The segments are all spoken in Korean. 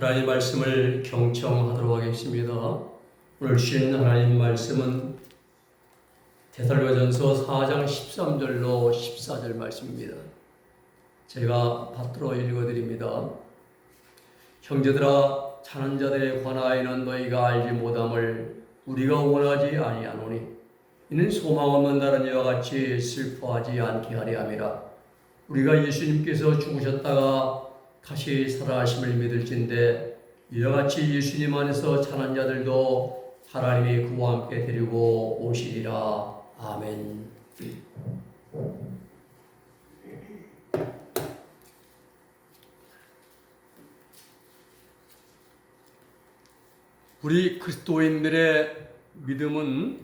하나님 말씀을 경청하도록 하겠습니다. 오늘 주신 하나님 말씀은 데살로니가전서 4장 13절로 14절 말씀입니다. 제가 받들어 읽어드립니다. 형제들아, 자는 자들에 관하여는 너희가 알지 못함을 우리가 원하지 아니하노니 이는 소망 없는 다른 이와 같이 슬퍼하지 않게 하려 함이라. 우리가 예수님께서 죽으셨다가 다시 살아나심을 믿을진대 이와 같이 예수님 안에서 자는 자들도 하나님이 그와 함께 데리고 오시리라. 아멘. 우리 그리스도인들의 믿음은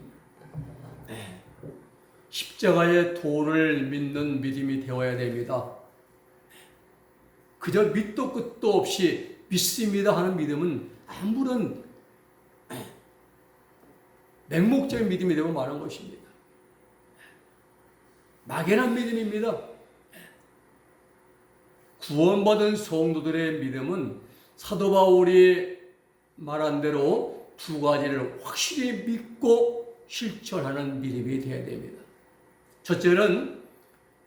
십자가의 도를 믿는 믿음이 되어야 됩니다. 그저 밑도 끝도 없이 믿습니다 하는 믿음은 아무런 맹목적인 믿음이 되고 마는 것입니다. 막연한 믿음입니다. 구원받은 성도들의 믿음은 사도 바울이 말한 대로 두 가지를 확실히 믿고 실천하는 믿음이 되어야 됩니다. 첫째는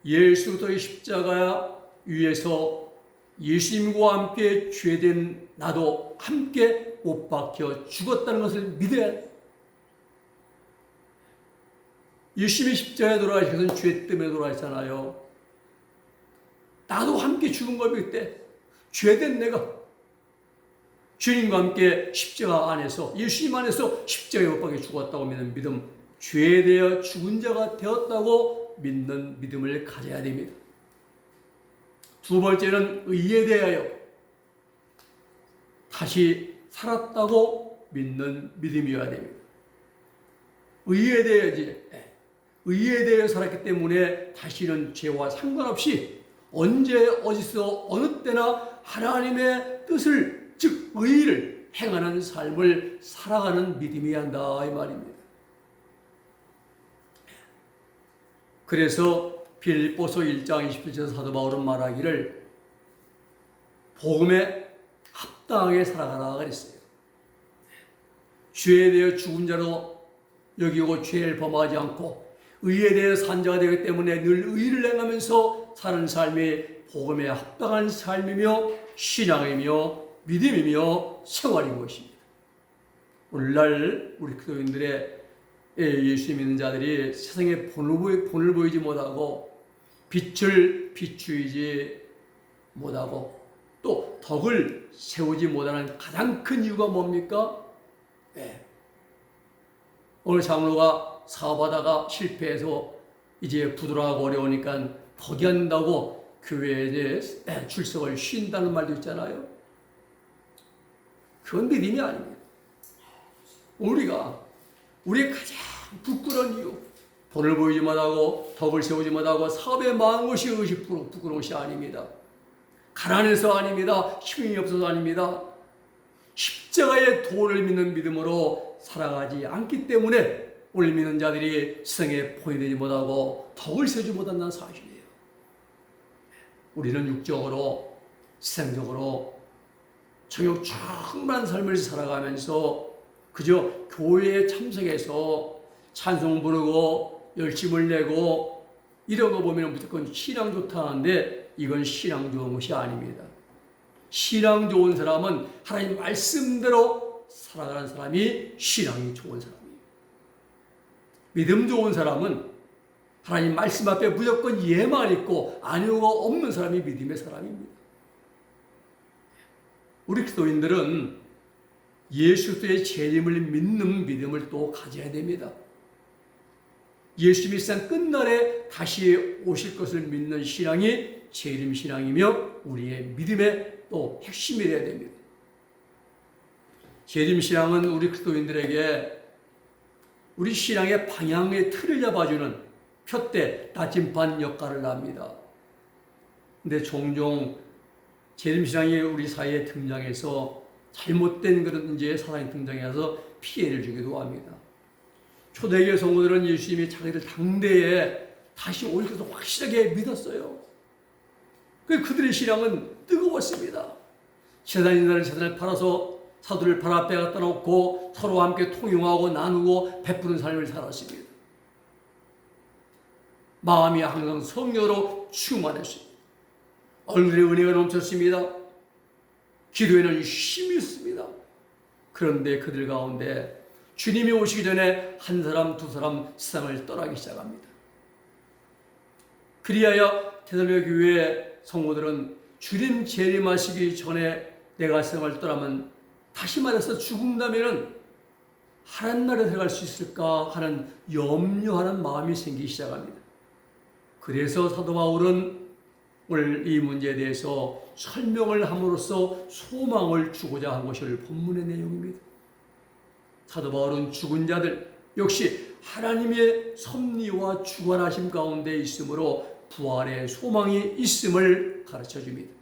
예수 그리스도의 십자가 위에서 예수님과 함께 죄된 나도 함께 못 박혀 죽었다는 것을 믿어야 해요. 예수님이 십자가에 돌아가신 것은 죄 때문에 돌아가셨잖아요. 나도 함께 죽은 겁니다. 그때 죄된 내가 주님과 함께 십자가 안에서 예수님 안에서 십자가에 못 박혀 죽었다고 믿는 믿음, 죄에 대해 죽은 자가 되었다고 믿는 믿음을 가져야 됩니다. 두 번째는 의에 대하여 다시 살았다고 믿는 믿음이어야 됩니다. 의에 대해 살았기 때문에 다시는 죄와 상관없이 언제 어디서 어느 때나 하나님의 뜻을 즉 의를 행하는 삶을 살아가는 믿음이어야 한다 이 말입니다. 그래서 빌립보서 1장 27절에서 사도 바울은 말하기를 복음에 합당하게 살아가라 그랬어요. 죄에 대해 죽은 자로 여기고 죄를 범하지 않고 의에 대해 산 자가 되기 때문에 늘 의를 행하면서 사는 삶이 복음에 합당한 삶이며 신앙이며 믿음이며 생활인 것입니다. 오늘날 우리 그리스도인들의 예수 믿는 자들이 세상에 본을 보이지 못하고 빛을 비추이지 못하고 또 덕을 세우지 못하는 가장 큰 이유가 뭡니까? 오늘 장로가 사업하다가 실패해서 이제 부도라고 어려우니까 포기한다고 교회에 출석을 쉰다는 말도 있잖아요. 그건 믿음이 아닙니다. 우리의 가장 부끄러운 이유, 본을 보이지 못하고 덕을 세우지 못하고 사업에 망한 것이 부끄러운 것이 아닙니다. 가난해서 아닙니다. 힘이 없어서 아닙니다. 십자가의 도를 믿는 믿음으로 살아가지 않기 때문에 오늘 믿는 자들이 세상에 포위되지 못하고 덕을 세우지 못한다는 사실이에요. 우리는 육적으로 세상적으로 정욕 충만한 삶을 살아가면서 그저 교회에 참석해서 찬송 부르고 열심을 내고 이런 거 보면 무조건 신앙 좋다는데 이건 신앙 좋은 것이 아닙니다. 신앙 좋은 사람은 하나님 말씀대로 살아가는 사람이 신앙이 좋은 사람이에요. 믿음 좋은 사람은 하나님 말씀 앞에 무조건 예만 있고 아니오가 없는 사람이 믿음의 사람입니다. 우리 그리스도인들은 예수 그리스도의 재림을 믿는 믿음을 또 가져야 됩니다. 예수님이 세상 끝날에 다시 오실 것을 믿는 신앙이 재림 신앙이며 우리의 믿음의 또 핵심이 되어야 됩니다. 재림 신앙은 우리 그리스도인들에게 우리 신앙의 방향의 틀을 잡아주는 표대, 나침반 역할을 합니다. 근데 종종 재림신앙이 우리 사회에 등장해서 잘못된 그런 이제 사상이 등장해서 피해를 주기도 합니다. 초대교회 성도들은 예수님이 자기들 당대에 다시 오실 것을 확실하게 믿었어요. 그들의 신앙은 뜨거웠습니다. 재산 있는 재산을 팔아서 사도를 발 앞에 갖다 놓고 서로 함께 통용하고 나누고 베푸는 삶을 살았습니다. 마음이 항상 성령으로 충만했습니다. 얼굴에 은혜가 넘쳤습니다. 기도에는 힘이 있습니다. 그런데 그들 가운데 주님이 오시기 전에 한 사람 두 사람 세상을 떠나기 시작합니다. 그리하여 데살로니가 교회 성도들은 주님 재림하시기 전에 내가 세상을 떠나면, 다시 말해서 죽는다면 하나님 나라에 들어갈 수 있을까 하는 염려하는 마음이 생기기 시작합니다. 그래서 사도 바울은 오늘 이 문제에 대해서 설명을 함으로써 소망을 주고자 한 것이 본문의 내용입니다. 사도 바울은 죽은 자들 역시 하나님의 섭리와 주관하심 가운데 있으므로 부활의 소망이 있음을 가르쳐 줍니다.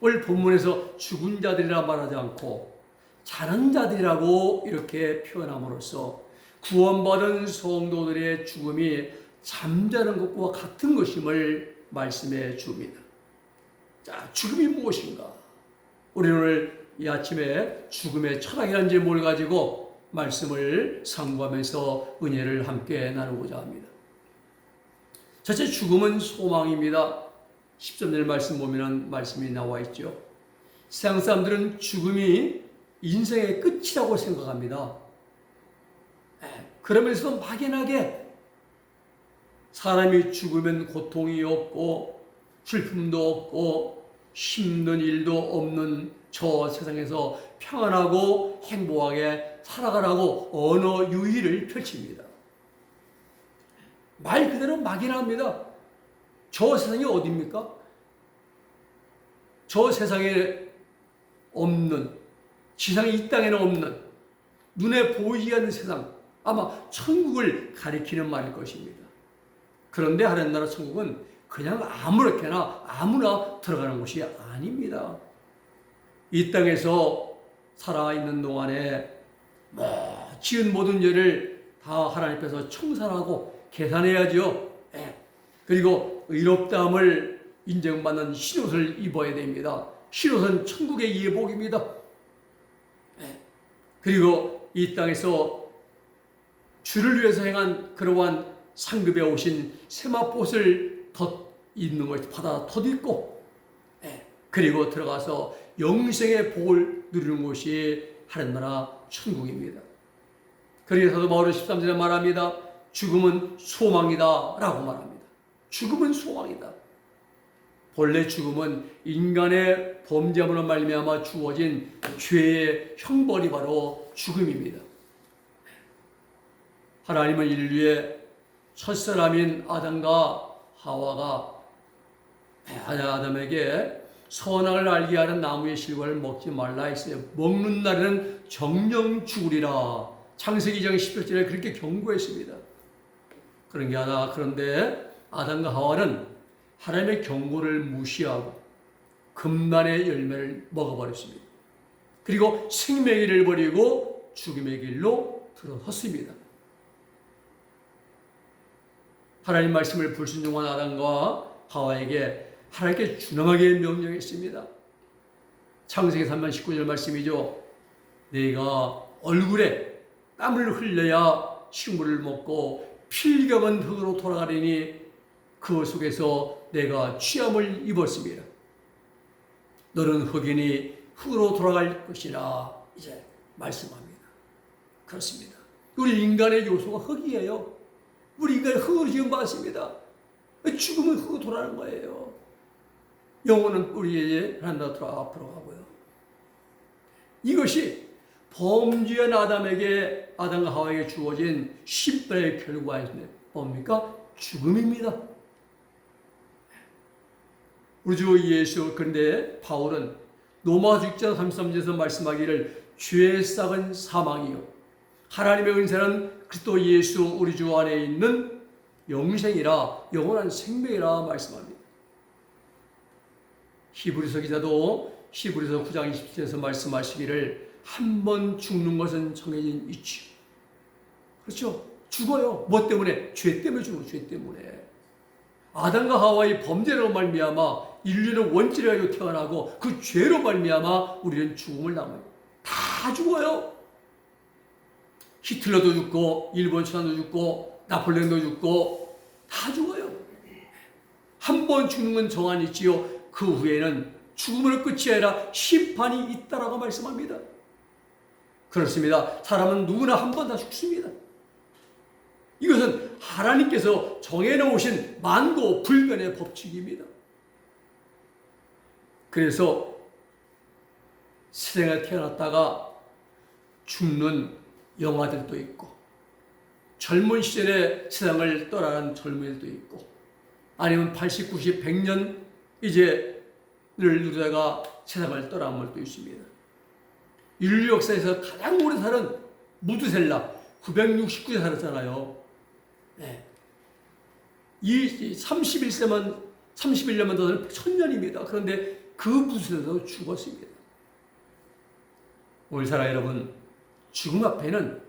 오늘 본문에서 죽은 자들이라 말하지 않고 자는 자들이라고 이렇게 표현함으로써 구원받은 성도들의 죽음이 잠자는 것과 같은 것임을 말씀해 줍니다. 자, 죽음이 무엇인가? 우리는 오늘 이 아침에 죽음의 철학이라는 제목을 가지고 말씀을 상고하면서 은혜를 함께 나누고자 합니다. 첫째, 죽음은 소망입니다. 10절 말씀 보면 말씀이 나와 있죠. 세상 사람들은 죽음이 인생의 끝이라고 생각합니다. 그러면서 막연하게 사람이 죽으면 고통이 없고 슬픔도 없고 힘든 일도 없는 저 세상에서 평안하고 행복하게 살아가라고 언어 유희를 펼칩니다. 말 그대로 막연합니다. 저 세상이 어디입니까? 저 세상에 없는, 지상에 이 땅에는 없는, 눈에 보이지 않는 세상, 아마 천국을 가리키는 말일 것입니다. 그런데 하나님 나라 천국은 그냥 아무렇게나 아무나 들어가는 곳이 아닙니다. 이 땅에서 살아있는 동안에 지은 모든 죄를 다 하나님 앞에서 청산하고 계산해야죠. 그리고 의롭다함을 인정받는 흰옷을 입어야 됩니다. 흰옷은 천국의 예복입니다. 그리고 이 땅에서 주를 위해서 행한 그러한 상급에 오신 세마포옷을 입는 것이 받아 덧입고, 그리고 들어가서 영생의 복을 누리는 곳이 하나님 나라 천국입니다. 그래서 바울은 13절에 말합니다. 죽음은 소망이다 라고 말합니다. 죽음은 소망이다. 본래 죽음은 인간의 범죄함으로 말미암아 주어진 죄의 형벌이 바로 죽음입니다. 하나님은 인류의 첫사람인 아담과 하와가 아담에게 선악을 알게 하는 나무의 실과를 먹지 말라 했어요. 먹는 날에는 정령 죽으리라. 창세기 2장 17절에 그렇게 경고했습니다. 그런 게 하나. 그런데 아담과 하와는 하나님의 경고를 무시하고 금난의 열매를 먹어버렸습니다. 그리고 생명의 길을 버리고 죽음의 길로 들어섰습니다. 하나님 말씀을 불순종한 아담과 하와에게 하나님께 준엄하게 명령했습니다. 창세기 3장 19절 말씀이죠. 내가 얼굴에 땀을 흘려야 식물을 먹고 필경은 흙으로 돌아가리니 그 속에서 내가 취함을 입었습니다. 너는 흙이니 흙으로 돌아갈 것이라 이제 말씀합니다. 그렇습니다. 우리 인간의 요소가 흙이에요. 우리 인간은 흙으로 지금 봤습니다. 죽으면 흙으로 돌아가는 거예요. 영혼은 뿌리에 하나님 나라 앞으로 가고요. 이것이 범죄한 아담과 하와에게 주어진 심판의 결과는 뭡니까? 죽음입니다. 우리 주 예수, 그런데 바울은 로마서 6장 33절에서 말씀하기를 죄의 싹은 사망이요 하나님의 은혜는 그리스도 예수 우리 주 안에 있는 영생이라, 영원한 생명이라 말씀합니다. 히브리서 기자도 히브리서 9장 27절에서 말씀하시기를 한 번 죽는 것은 정해진 이치. 그렇죠? 죽어요. 뭐 때문에? 죄 때문에 죽어요. 죄 때문에. 아담과 하와의 범죄로 말미암아 인류는 원죄를 가지고 태어나고 그 죄로 말미암아 우리는 죽음을 당해요. 다 죽어요. 히틀러도 죽고 일본 천황도 죽고 나폴레옹도 죽고 다 죽어요. 한 번 죽는 건 정한이 있지요. 그 후에는 죽음으로 끝이 아니라 심판이 있다라고 말씀합니다. 그렇습니다. 사람은 누구나 한 번 다 죽습니다. 이것은 하나님께서 정해놓으신 만고 불변의 법칙입니다. 그래서 세상에 태어났다가 죽는 영아들도 있고 젊은 시절에 세상을 떠나는 젊은이들도 있고 아니면 80, 90, 100년 이제를 누리다가 세상을 떠난 분도 있습니다. 인류 역사에서 가장 오래 살은 무두셀라 969세 살았잖아요. 네. 이 31년만 더 되면 1000년입니다. 그런데 그 무두셀라도 죽었습니다. 우리 사랑 여러분, 죽음 앞에는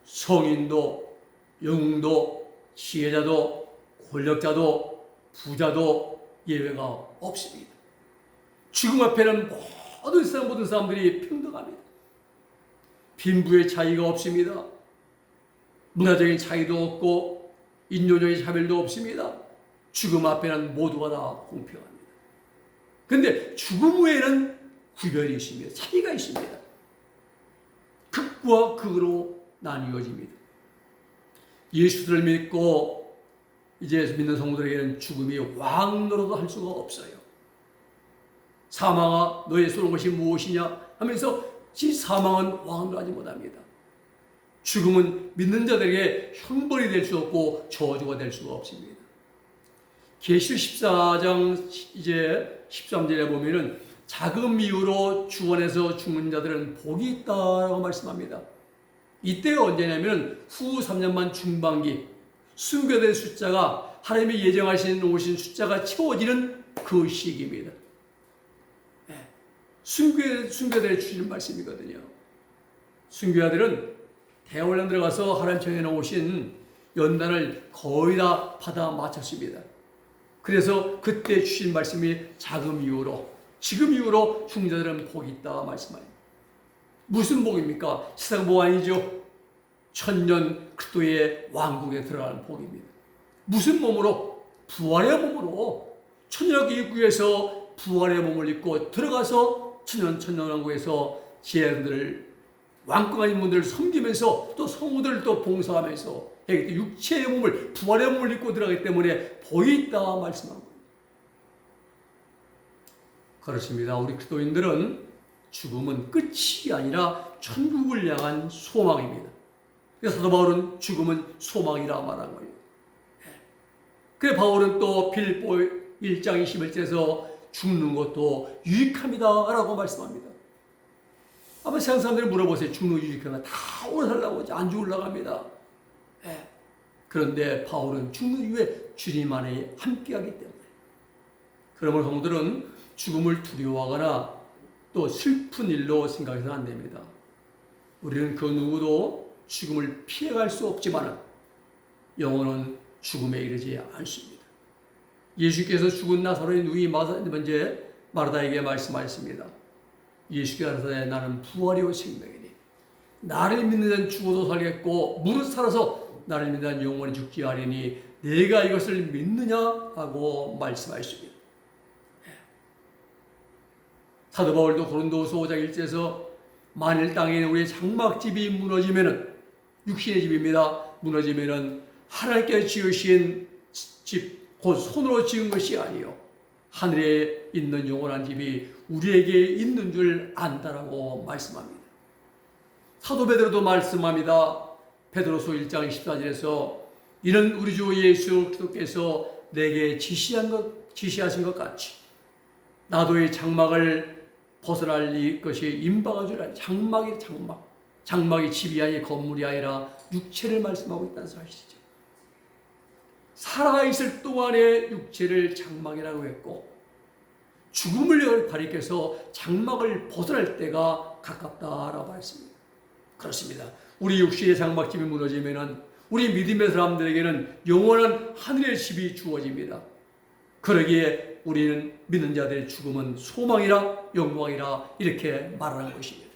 성인도 영웅도 지혜자도 권력자도 부자도 예외가 없습니다. 죽음 앞에는 모든 사람들이 평등합니다. 빈부의 차이가 없습니다. 문화적인 차이도 없고 인종적인 차별도 없습니다. 죽음 앞에는 모두가 다 공평합니다. 그런데 죽음 후에는 구별이 있습니다. 차이가 있습니다. 극과 극으로 나뉘어집니다. 예수를 믿고 이제 믿는 성도들에게는 죽음이 왕노로도 할 수가 없어요. 사망아 너의 쏘는 것이 무엇이냐 하면서 이 사망은 왕노하지 못합니다. 죽음은 믿는 자들에게 형벌이 될 수 없고 저주가 될 수가 없습니다. 계시록 14장 이제 13절에 보면은 작은 이유로 주원에서 죽는 자들은 복이 있다라고 말씀합니다. 이때가 언제냐면 후 3년만 중반기 순교된 숫자가 하나님이 예정하신 오신 숫자가 채워지는 그 시기입니다. 네. 순교들에 주시는 말씀이거든요. 순교자들은 대원령 들어가서 하나님 정해놓으신 연단을 거의 다 받아 마쳤습니다. 그래서 그때 주신 말씀이 자금 이후로 지금 이후로 중자들은 복이 있다 말씀합니다. 무슨 복입니까? 세상 복 아니죠. 천년 그리스도의 왕국에 들어가는 복입니다. 무슨 몸으로? 부활의 몸으로 천년왕국 입구에서 부활의 몸을 입고 들어가서 천년왕국에서 제자들을 왕권한 인물들을 섬기면서 또 성우들을 또 봉사하면서 육체의 몸을 부활의 몸을 입고 들어가기 때문에 복이 있다 말씀하고 그렇습니다. 우리 그리스도인들은 죽음은 끝이 아니라 천국을 향한 소망입니다. 그래서 사도 바울은 죽음은 소망이라 말한 거예요. 그래서 바울은 또 빌립보 1장 21절에서 죽는 것도 유익합니다 라고 말씀합니다. 아마 세상 사람들이 물어보세요. 죽는 거 유익한가? 다 오래 살라고 안 죽으려고 합니다. 그런데 바울은 죽는 이후에 주님 안에 함께하기 때문에 그러므로 성도들은 죽음을 두려워하거나 또 슬픈 일로 생각해서는 안 됩니다. 우리는 그 누구도 죽음을 피해갈 수 없지만 영혼은 죽음에 이르지 않습니다. 예수께서 죽은 나사로의 누이 마르다에게 말씀하셨습니다. 예수께서 가라사대 나는 부활이요 생명이니 나를 믿는 자는 죽어도 살겠고 무릇 살아서 나를 믿는 자는 영원히 죽지 아니니 내가 이것을 믿느냐 하고 말씀하셨습니다. 사도 바울도 고린도후서 5장 1절에서 만일 땅에 우리의 장막집이 무너지면은 육신의 집입니다. 무너지면은 하나님께 지으신 집 곧 손으로 지은 것이 아니요 하늘에 있는 영원한 집이 우리에게 있는 줄 안다라고 말씀합니다. 사도 베드로도 말씀합니다. 베드로서 1장 14절에서 이는 우리 주 예수 그리스도께서 내게 지시하신 것 같이 나도 이 장막을 벗어날 것이 임박한 줄 알아. 장막이 집이 아니 건물이 아니라 육체를 말씀하고 있다는 사실이죠. 살아있을 동안의 육체를 장막이라고 했고 죽음을 가리켜서 장막을 벗어날 때가 가깝다라고 했습니다. 그렇습니다. 우리 육신의 장막집이 무너지면은 우리 믿음의 사람들에게는 영원한 하늘의 집이 주어집니다. 그러기에 때문에 우리는 믿는 자들의 죽음은 소망이라 영광이라 이렇게 말하는 것입니다.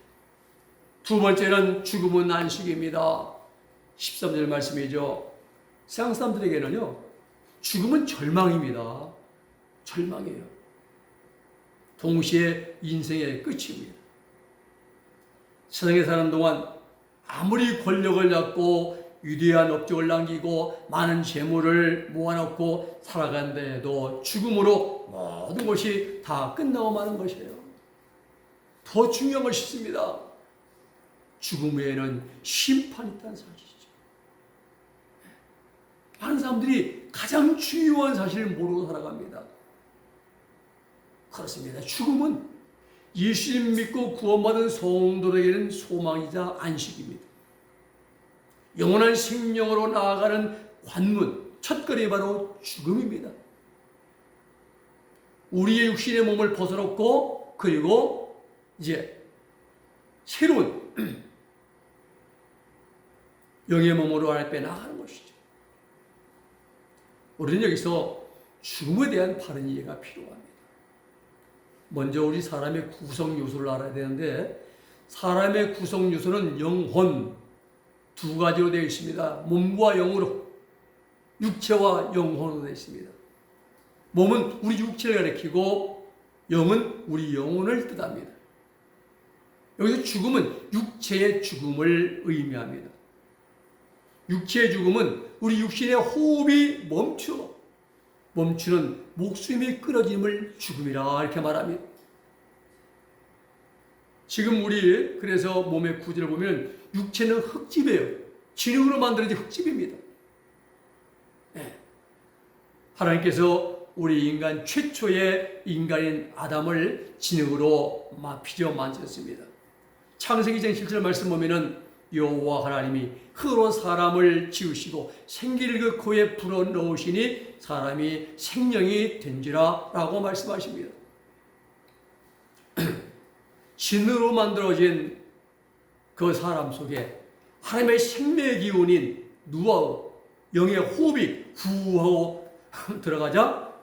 두 번째는 죽음은 안식입니다. 13절 말씀이죠. 세상 사람들에게는요, 죽음은 절망입니다. 절망이에요. 동시에 인생의 끝입니다. 세상에 사는 동안 아무리 권력을 잡고 위대한 업적을 남기고 많은 재물을 모아놓고 살아간다 해도 죽음으로 모든 것이 다 끝나고 마는 것이에요. 더 중요한 것이 있습니다. 죽음 외에는 심판이 있다는 사실이죠. 많은 사람들이 가장 중요한 사실을 모르고 살아갑니다. 그렇습니다. 죽음은 예수님 믿고 구원받은 성도들에게는 소망이자 안식입니다. 영원한 생명으로 나아가는 관문, 첫걸이 바로 죽음입니다. 우리의 육신의 몸을 벗어놓고 그리고 이제 새로운 영의 몸으로 하나님 앞에 나아가는 것이죠. 우리는 여기서 죽음에 대한 바른 이해가 필요합니다. 먼저 우리 사람의 구성 요소를 알아야 되는데, 사람의 구성 요소는 영혼 두 가지로 되어 있습니다. 몸과 영으로, 육체와 영혼으로 되어 있습니다. 몸은 우리 육체를 가리키고 영은 우리 영혼을 뜻합니다. 여기서 죽음은 육체의 죽음을 의미합니다. 육체의 죽음은 우리 육신의 호흡이 멈추는 목숨이 끊어짐을 죽음이라 이렇게 말합니다. 지금 우리 그래서 몸의 구조를 보면 육체는 흙집이에요. 진흙으로 만들어진 흙집입니다. 네. 하나님께서 우리 인간 최초의 인간인 아담을 진흙으로 빚어 만드셨습니다. 창세기 장 7절 말씀 보면은 여호와 하나님이 흙으로 사람을 지으시고 생기를 그 코에 불어넣으시니 사람이 생명이 된지라 라고 말씀하십니다. 진으로 만들어진 그 사람 속에 하나님의 생명의 기운인 누아우, 영의 호흡이 후하고 들어가자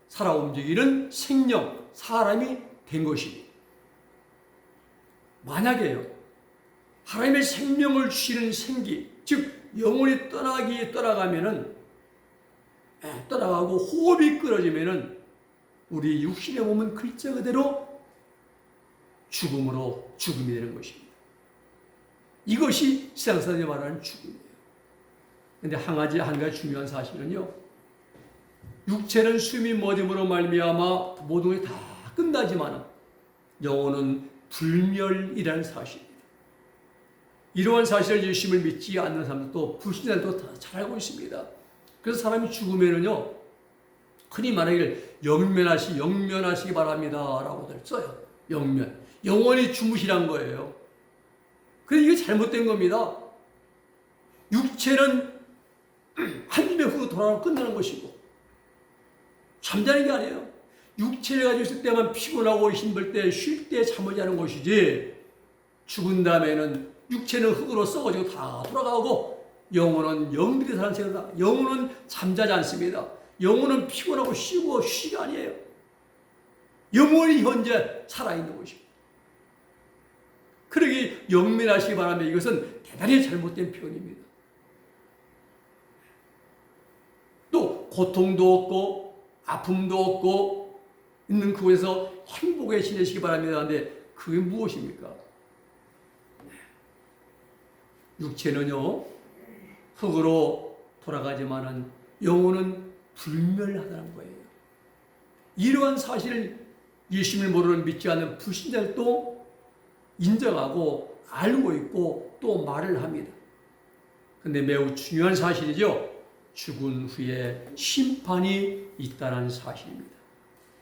살아 움직이는 생명, 사람이 된 것입니다. 만약에요, 하나님의 생명을 주시는 생기, 즉 영혼이 떠나가면은 떠나가고 호흡이 끊어지면은 우리 육신의 몸은 글자 그대로 죽음이 되는 것입니다. 이것이 세상 사람이 말하는 죽음이에요. 그런데 한 가지 중요한 사실은요, 육체는 숨이 멎음으로 말미암아 모든 것이 다 끝나지만 영혼은 불멸이라는 사실입니다. 이러한 사실을 예수님을 믿지 않는 사람들도 불신자들도 다 잘 알고 있습니다. 그래서 사람이 죽으면은요, 흔히 말하기를 영면하시기 바랍니다 라고들 써요. 영원히 주무시란 거예요. 그런데 이게 잘못된 겁니다. 육체는 한 줌의 후로 돌아가고 끝나는 것이고, 잠자는 게 아니에요. 육체를 가지고 있을 때만 피곤하고 힘들 때, 쉴 때 잠을 자는 것이지, 죽은 다음에는 육체는 흙으로 썩어지고 다 돌아가고, 영혼은 영들이 사는 세계다. 영혼은 잠자지 않습니다. 영혼은 피곤하고 쉬고 쉬가 아니에요. 영혼이 현재 살아있는 것입니다. 그러기 영면하시기 바랍니다. 이것은 대단히 잘못된 표현입니다. 또 고통도 없고 아픔도 없고 있는 그곳에서 행복에 지내시기 바랍니다. 그런데 그게 무엇입니까? 육체는요, 흙으로 돌아가지만은 영혼은 불멸하다는 거예요. 이러한 사실을 예수님을 모르는 믿지 않는 불신자들도 인정하고 알고 있고 또 말을 합니다. 그런데 매우 중요한 사실이죠. 죽은 후에 심판이 있다는 사실입니다.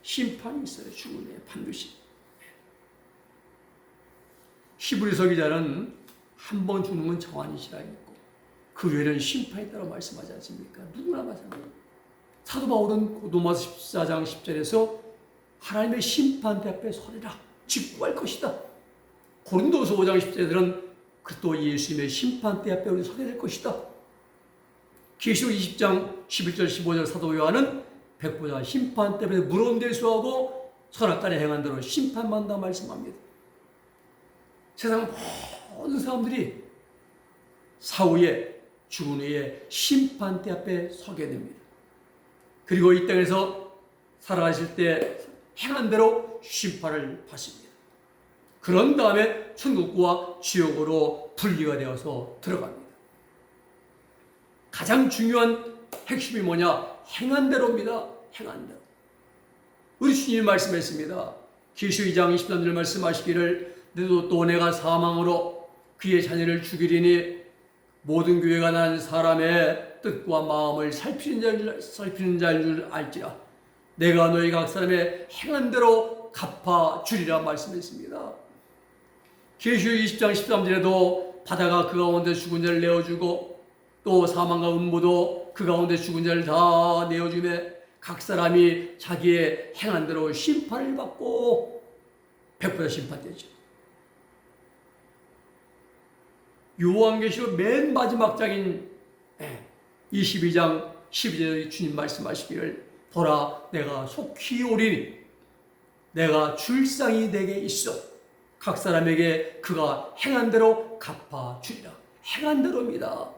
심판이 있어요. 죽은 후에 반드시. 히브리서 기자는 한 번 죽는 건 정한 이시라 했고 그 외에는 심판이 있다고 말씀하지 않습니까? 누구나 마찬가지입니다. 사도 바울은 로마서 14장 10절에서 하나님의 심판대 앞에 서리라 직구할 것이다. 고린도서 5장 10절에는 또 예수님의 심판대 앞에 우리 서게 될 것이다. 계시록 20장 11절 15절 사도 요한은 백보자 심판 때문에 무러운 대수하고 선악간에 행한 대로 심판받는다 말씀합니다. 세상 모든 사람들이 사후에 죽은 후에 심판대 앞에 서게 됩니다. 그리고 이 땅에서 살아가실 때 행한 대로 심판을 받습니다. 그런 다음에 천국과 지옥으로 분리가 되어서 들어갑니다. 가장 중요한 핵심이 뭐냐? 행한 대로입니다. 행한 대로. 우리 주님이 말씀했습니다. 계시록 2장 23절 말씀하시기를 또 내가 사망으로 그의 자녀를 죽이리니 모든 교회가 난 사람의 뜻과 마음을 살피는 자인 줄 알지라. 내가 너희 각 사람의 행한 대로 갚아주리라 말씀했습니다. 계시록 20장 13절에도 바다가 그 가운데 죽은 자를 내어주고 또 사망과 음모도 그 가운데 죽은 자를 다 내어주매 각 사람이 자기의 행한 대로 심판을 받고 백보자 심판되죠. 요한계시록 맨 마지막 장인 22장 12절에 주님 말씀하시기를 보라 내가 속히 오리니 내가 줄상이 내게 있어 각 사람에게 그가 행한 대로 갚아주리라. 행한 대로입니다.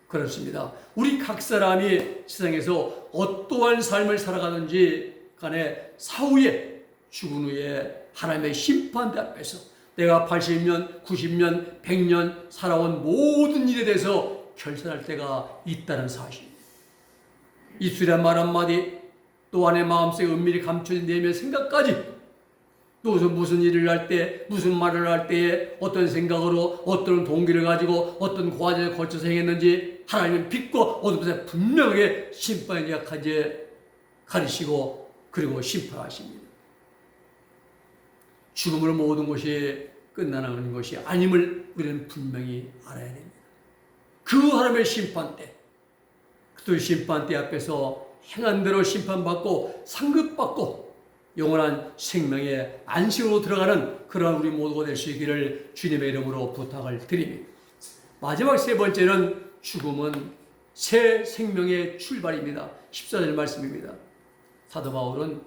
그렇습니다. 우리 각 사람이 세상에서 어떠한 삶을 살아가는지 간에 사후에 죽은 후에 하나님의 심판대 앞에서 내가 80년, 90년, 100년 살아온 모든 일에 대해서 결산할 때가 있다는 사실입니다. 입술의 말 한마디 또 안에 마음속에 은밀히 감춰진 내면의 생각까지 또 무슨 일을 할 때 무슨 말을 할 때에 어떤 생각으로 어떤 동기를 가지고 어떤 과정을 거쳐서 행했는지 하나님은 빛과 어둠에서 분명하게 심판이 약한지 가르치고 그리고 심판하십니다. 죽음으로 모든 것이 끝나는 것이 아님을 우리는 분명히 알아야 됩니다. 그 하나님의 심판대, 그 심판대 앞에서 행한 대로 심판받고 상급받고 영원한 생명의 안식으로 들어가는 그러한 우리 모두가 될 수 있기를 주님의 이름으로 부탁을 드립니다. 마지막 세 번째는 죽음은 새 생명의 출발입니다. 14절 말씀입니다. 사도 바울은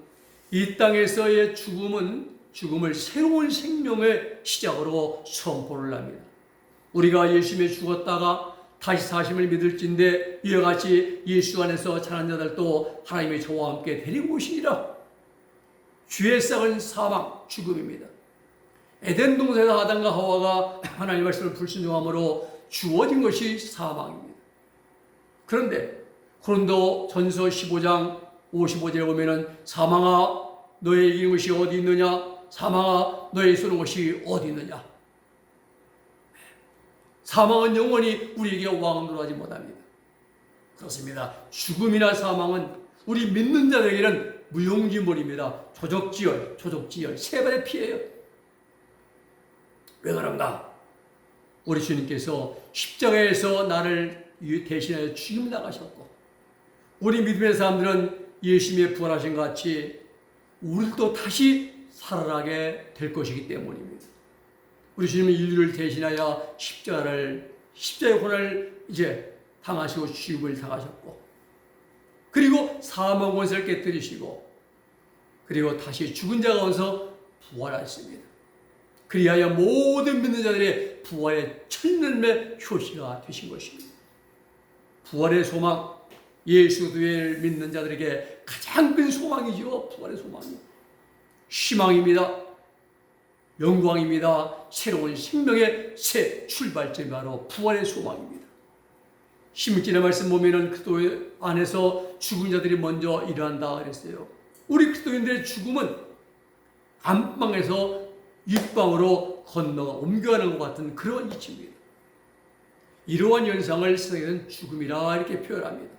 이 땅에서의 죽음을 새로운 생명의 시작으로 선포를 합니다. 우리가 예수님에 죽었다가 다시 사심을 믿을진데 이와 같이 예수 안에서 자란 자들도 하나님의 저와 함께 데리고 오시리라. 죄의 싹은 사망, 죽음입니다. 에덴 동산에서 아담과 하와가 하나님의 말씀을 불순종함으로 주어진 것이 사망입니다. 그런데 고린도 전서 15장 55절에 보면은 사망아 너의 이기는 것이 어디 있느냐? 사망아 너의 쏘는 것이 어디 있느냐? 사망은 영원히 우리에게 왕노하지 못합니다. 그렇습니다. 죽음이나 사망은 우리 믿는 자들에게는 무용지물입니다. 조적지열 세 번의 피해요. 왜 그런가? 우리 주님께서 십자가에서 나를 대신하여 죽임 나가셨고 우리 믿음의 사람들은 예수님의 부활하신 것 같이 우리도 다시 살아나게 될 것이기 때문입니다. 우리 주님은 인류를 대신하여 십자가의 고난을 이제 당하시고 죽임을 당하셨고 그리고 사망 권세를 깨뜨리시고 그리고 다시 죽은 자 가운데서 부활하셨습니다. 그리하여 모든 믿는 자들의 부활의 첫날의 효시가 되신 것입니다. 부활의 소망, 예수 그리스도를 믿는 자들에게 가장 큰 소망이죠. 부활의 소망이 희망입니다. 영광입니다. 새로운 생명의 새 출발점이 바로 부활의 소망입니다. 16절의 말씀 보면은 그리스도 안에서 죽은 자들이 먼저 일어난다 그랬어요. 우리 그리스도인들의 죽음은 안방에서 윗방으로 건너가 옮겨가는 것 같은 그런 이치입니다. 이러한 현상을 세상에서는 죽음이라 이렇게 표현합니다.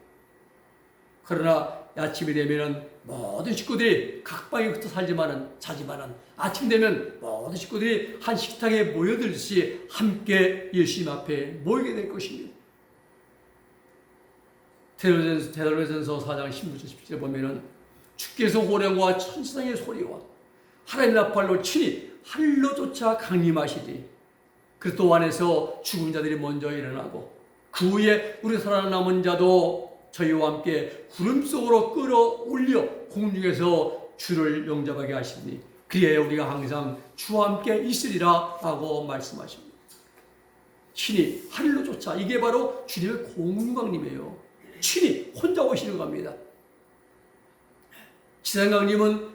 그러나 아침이 되면은 모든 식구들이 각 방에 붙어 자지만은 아침 되면 모든 식구들이 한 식탁에 모여들듯이 함께 예수님 앞에 모이게 될 것입니다. 데살로니가전서 4장 16절 17절에 보면은 주께서 호령과 천사의 소리와 하나님 나팔로 친히 하늘로 쫓아 강림하시리. 그리스도 안에서 죽은 자들이 먼저 일어나고 그 후에 우리 살아남은 자도 저희와 함께 구름 속으로 끌어올려 공중에서 주를 영접하게 하시니 그리하여 우리가 항상 주와 함께 있으리라 라고 말씀하십니다. 친히 하늘로 쫓아, 이게 바로 주님의 공중강림이에요. 친히 혼자 오시는 겁니다. 지상강림은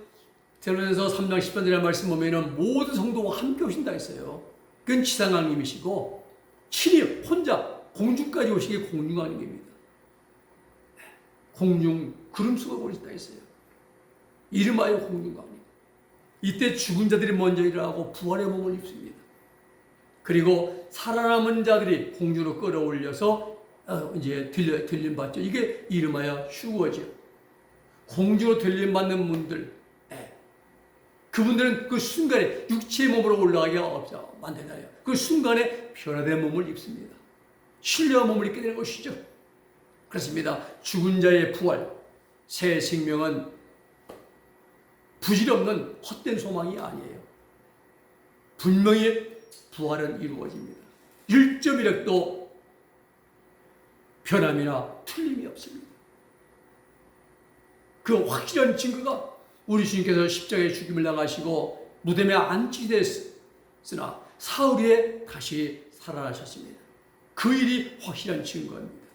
데살로니가서 3장 10절의 말씀 보면은 모든 성도와 함께 오신다 했어요. 그건 지상강림이시고 친히 혼자 공중까지 오시기 공중강림입니다. 공중 구름 속에 오신다 했어요. 이름하여 공중강림. 이때 죽은 자들이 먼저 일어나고 부활의 몸을 입습니다. 그리고 살아남은 자들이 공중으로 끌어올려서 이제 들림 받죠. 이게 이름하여 휴거죠. 공중으로 들림 받는 분들, 그분들은 그 순간에 육체의 몸으로 올라가기가 없어 만드나요? 그 순간에 변화된 몸을 입습니다. 신령한 몸을 입게 되는 것이죠. 그렇습니다. 죽은 자의 부활, 새 생명은 부질없는 헛된 소망이 아니에요. 분명히 부활은 이루어집니다. 1.1획도 변함이나 틀림이 없습니다. 그 확실한 증거가 우리 주님께서 십자가의 죽임을 당하시고 무덤에 안치됐으나 사흘에 다시 살아나셨습니다. 그 일이 확실한 증거입니다.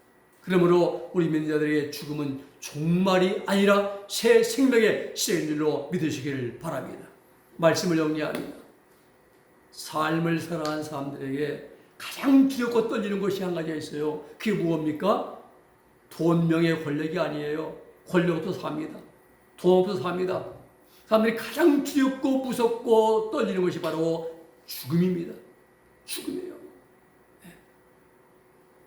그러므로 우리 믿는 자들에게 죽음은 종말이 아니라 새 생명의 시작인 줄로 믿으시기를 바랍니다. 말씀을 정리합니다. 삶을 살아가는 사람들에게 가장 두렵고 떨리는 것이 한 가지가 있어요. 그게 무엇입니까? 돈, 명예, 권력이 아니에요. 권력 없어서 삽니다. 돈 없어서 삽니다. 사람들이 가장 두렵고 무섭고 떨리는 것이 바로 죽음입니다. 죽음이에요.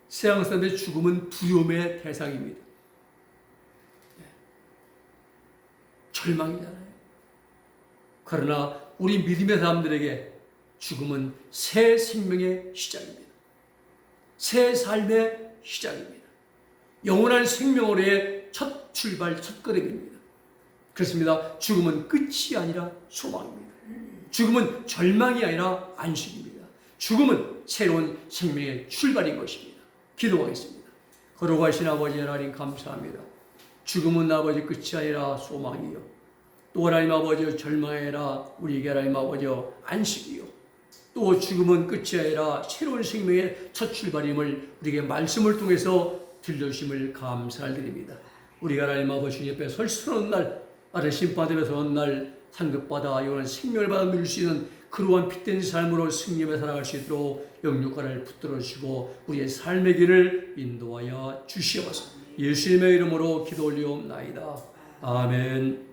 세상 사람들의 죽음은 두려움의 대상입니다. 절망이잖아요. 그러나 우리 믿음의 사람들에게 죽음은 새 생명의 시작입니다. 새 삶의 시작입니다. 영원한 생명으로의 첫 출발, 첫 걸음입니다. 그렇습니다. 죽음은 끝이 아니라 소망입니다. 죽음은 절망이 아니라 안식입니다. 죽음은 새로운 생명의 출발인 것입니다. 기도하겠습니다. 거룩하신 아버지 하나님 감사합니다. 죽음은 아버지 끝이 아니라 소망이요. 또 하나님 아버지 절망이 아니라 우리에게 하나님 아버지 안식이요. 또 죽음은 끝이 아니라 새로운 생명의 첫 출발임을 우리에게 말씀을 통해서 들려주심을 감사드립니다. 우리가 하나님 아버지 주님 앞에 설 수 없는 날, 아래 심판대에 서는 날 상급받아 영원한 생명을 받아 누릴 수 있는 그러한 빛된 삶으로 승리하며 살아갈 수 있도록 영육간을 붙들어 주시고 우리의 삶의 길을 인도하여 주시옵소서. 예수님의 이름으로 기도 올리옵나이다. 아멘.